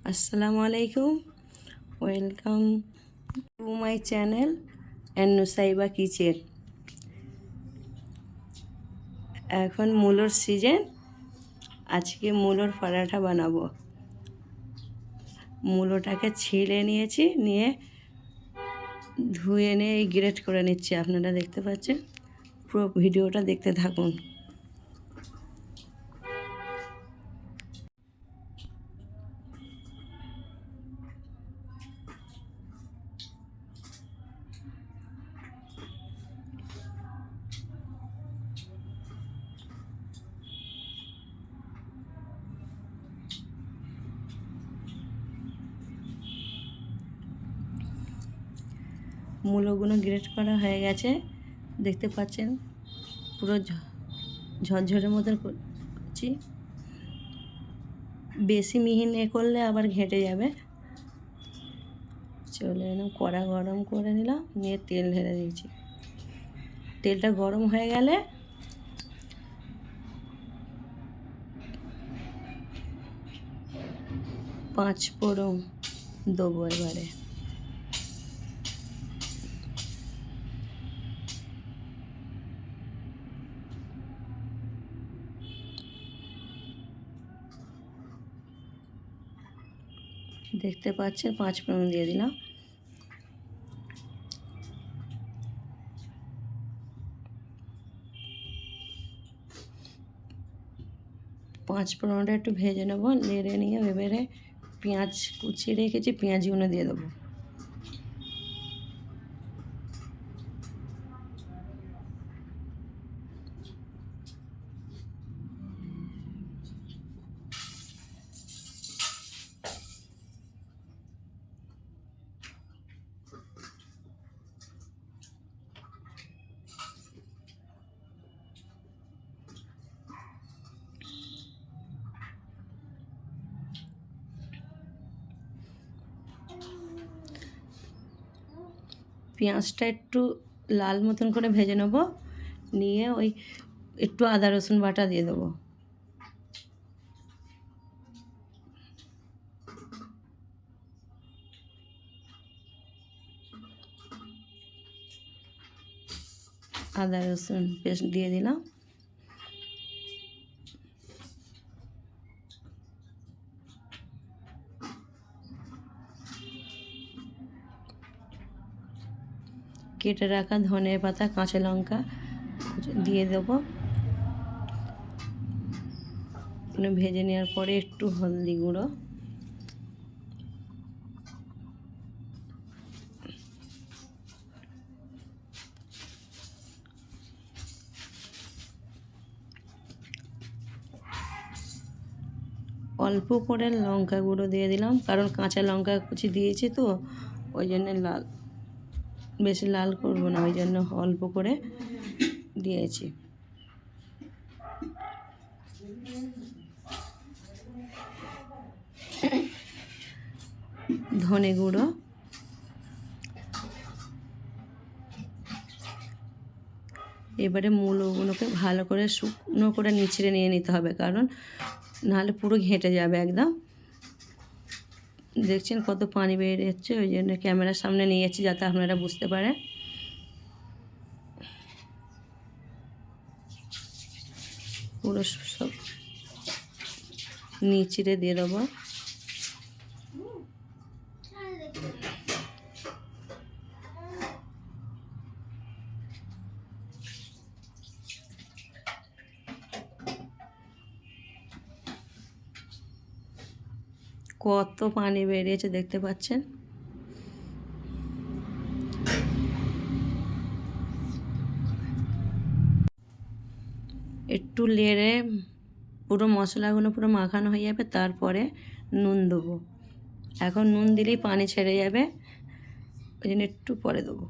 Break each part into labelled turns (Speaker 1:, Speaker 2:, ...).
Speaker 1: আসসালামু আলাইকুম, welcome to my channel and Nusaiba kitchen. এখন মূলোর সিজন, আজকে মূলোর পরাঠা বানাবো। মূলোটাকে ছিলে নিয়েছি, নিয়ে ধুয়ে নিয়ে গ্রেট করে নিচ্ছি। আপনারা দেখতে পাচ্ছেন, পুরো ভিডিওটা দেখতে থাকুন। মূলোগুলো গ্রেট করা হয়ে গেছে, দেখতে পাচ্ছেন পুরো ঝরঝরের মতন করছি। বেশি মিহি করলে আবার ঘেঁটে যাবে। চলে এলাম, কড়া গরম করে নিলাম, নিয়ে তেল ঢেলে দিয়েছি। তেলটা গরম হয়ে গেলে পাঁচ ফোড়ন দেবো এবারে। দেখতে পাচ্ছেন, পাঁচ ফোড়ন দিয়ে দিলাম। পাঁচ ফোড়নটা একটু ভেজে নেব, নেড়ে নিয়ে এবারে পেঁয়াজ কুচিয়ে রেখেছি, পেঁয়াজগুলো দিয়ে দেবো। পেঁয়াজটা একটু লাল মতন করে ভেজে নেব, নিয়ে ওই একটু আদা রসুন বাটা দিয়ে দেবো। আদা রসুন পেস্ট দিয়ে দিলাম। কেটে রাখা ধনে পাতা, কাঁচা লঙ্কা দিয়ে দেবো। ভেজে নেওয়ার পরে একটু হলদি গুঁড়ো, অল্প করে লঙ্কা গুঁড়ো দিয়ে দিলাম, কারণ কাঁচা লঙ্কা কুচি দিয়েছি তো, ওই জন্য বেশি লাল করব না, ওই জন্য অল্প করে দিয়েছি। ধনে গুঁড়ো, এবারে মূলগুলোকে ভালো করে শুকনো করে নিচড়ে নিয়ে নিতে হবে, কারণ নাহলে পুরো ঘেঁটে যাবে একদম। দেখছেন কত পানি বেরিয়ে যাচ্ছে, ওই জন্য ক্যামেরার সামনে নিয়েছি যাতে আপনারা বুঝতে পারেন। পুরো সব নিচড়ে দিয়ে দেবো। কত পানি বেরিয়েছে দেখতে পাচ্ছেন। একটু নেড়ে পুরো মশলাগুলো পুরো মাখানো হয়ে যাবে, তারপরে নুন দেবো। এখন নুন দিলেই পানি ছেড়ে যাবে, ওই জন্য একটু পরে দেবো।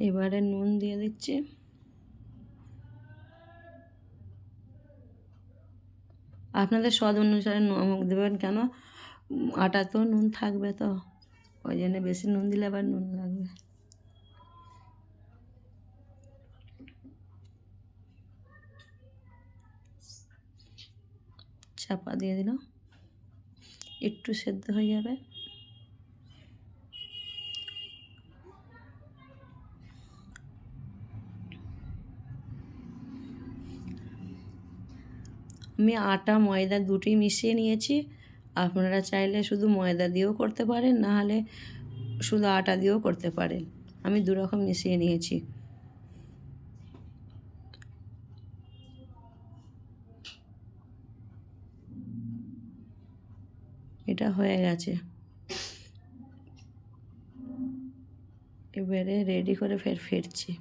Speaker 1: এবারে নুন দিয়ে দিচ্ছি। আপনাদের স্বাদ অনুসারে নমক দেবেন, কেন আটা তো নুন থাকবে, তো ওই জন্য বেশি নুন দিলে আবার নুন লাগবে। চাপা দিয়ে দিলাম, একটু সেদ্ধ হয়ে যাবে। আমি আটা ময়দা দুটোই মিশিয়ে নিয়েছি। আপনারা চাইলে শুধু ময়দা দিয়েও করতে পারেন, না হলে শুধু আটা দিয়েও করতে পারেন। আমি দু রকম মিশিয়ে নিয়েছি। এটা হয়ে গেছে। এবারে রেডি করে ফিরছি।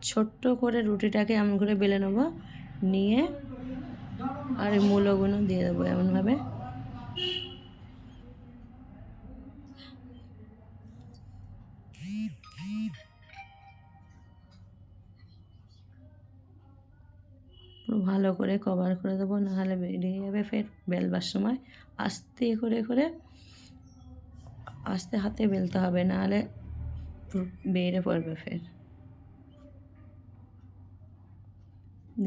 Speaker 1: ছোট্ট করে রুটিটাকে এমন করে বেলে নেব, নিয়ে আর এই মূলগুলো দিয়ে দেবো এমনভাবে। পুরো ভালো করে কভার করে দেবো, নাহলে বেরিয়ে যাবে। ফের বেলবার সময় আস্তে করে করে আস্তে হাতে বেলতে হবে, নাহলে বেরিয়ে পড়বে। ফের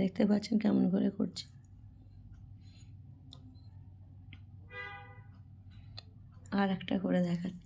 Speaker 1: দেখতে পাচ্ছেন কেমন করে করছি। আর একটা করে দেখাচ্ছি।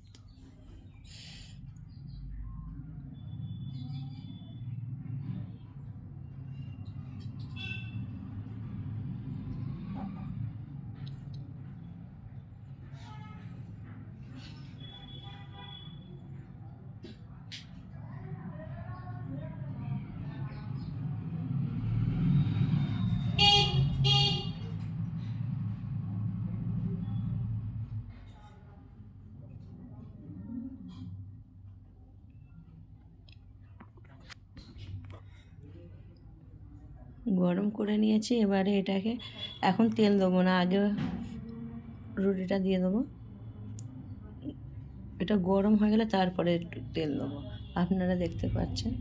Speaker 1: গরম করে নিয়েছি, এবারে এটাকে এখন তেল দেবো না, আগে রুটিটা দিয়ে দেবো। এটা গরম হয়ে গেলে তারপরে একটু তেল দেবো। আপনারা দেখতে পাচ্ছেন।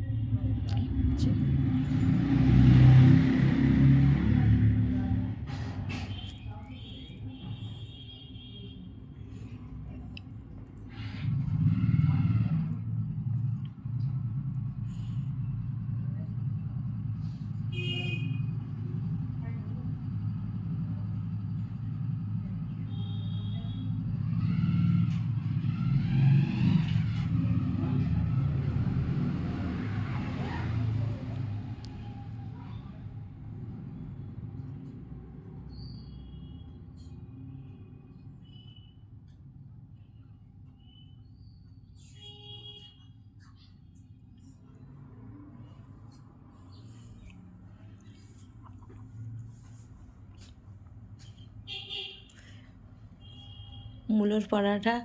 Speaker 1: মূলোর পরাঠা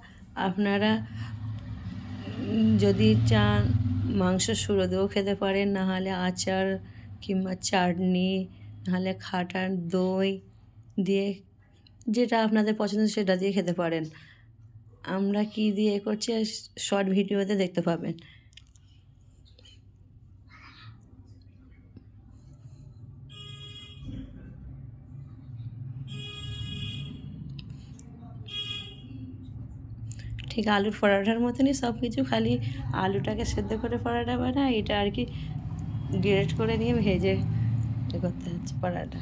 Speaker 1: আপনারা যদি চান মাংস সুরো দিয়েও খেতে পারেন, নাহলে আচার কিংবা চাটনি, নাহলে খাঁটা দই দিয়ে, যেটা আপনাদের পছন্দ সেটা দিয়ে খেতে পারেন। আমরা কি দিয়ে করছি শর্ট ভিডিওতে দেখতে পাবেন। ঠিক আলুর পরাঠার মতনই সব কিছু, খালি আলুটাকে সেদ্ধ করে পরাঠা বানায়, এটা আর কি গ্রেট করে নিয়ে ভেজে করতে হচ্ছে পরাঠা।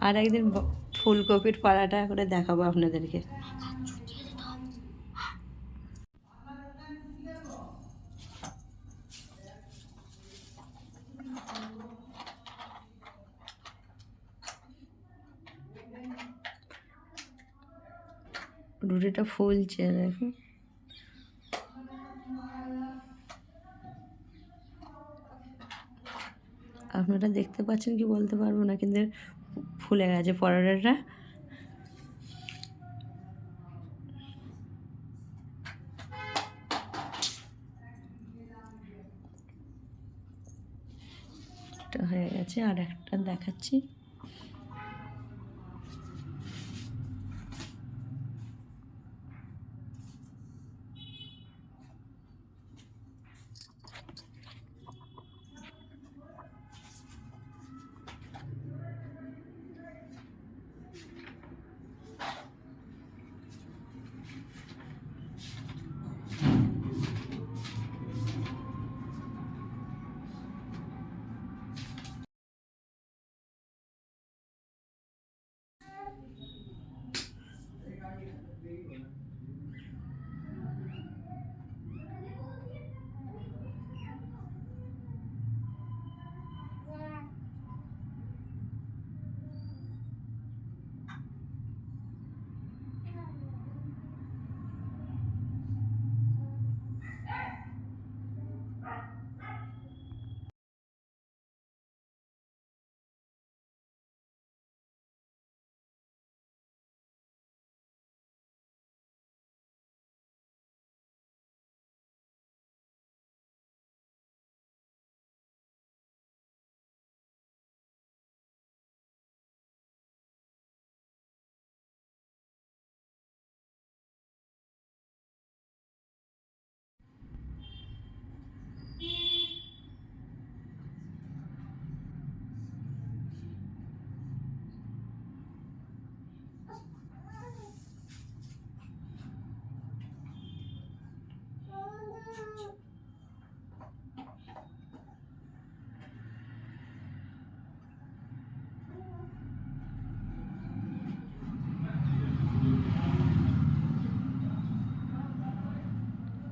Speaker 1: আর একদিন ফুলকপির পরাঠা করে দেখাবো আপনাদেরকে। রুটিটা ফুলছে দেখুন। আপনারা দেখতে পাচ্ছেন কি বলতে পারবো না, কিন্তু ফুলে গেছে পরোটাটা। এটা হয়ে গেছে, আর একটা দেখাচ্ছি।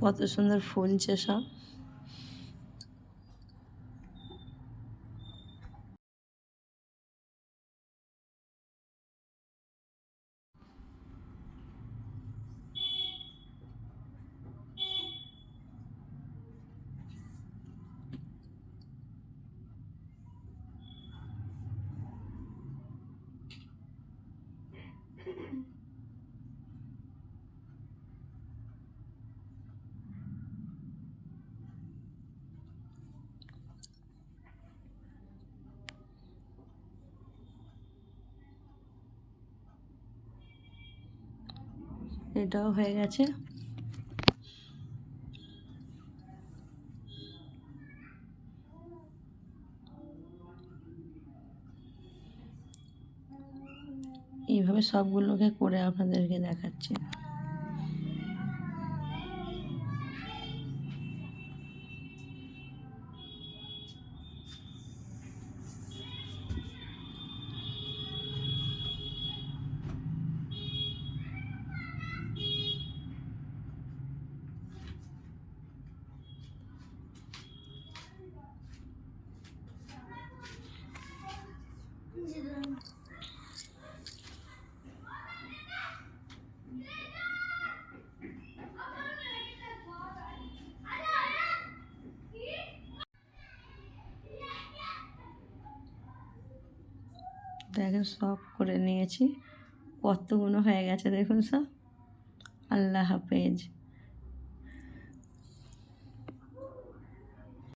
Speaker 1: কত সুন্দর ফুলছে সব। এটাও হয়ে গেছে। এইভাবে সবগুলোকে করে আপনাদেরকে দেখাচ্ছি। দেখেন সব করে নিয়েছি, কতগুলো হয়ে গেছে দেখুন সব। আল্লাহ হাফেজ।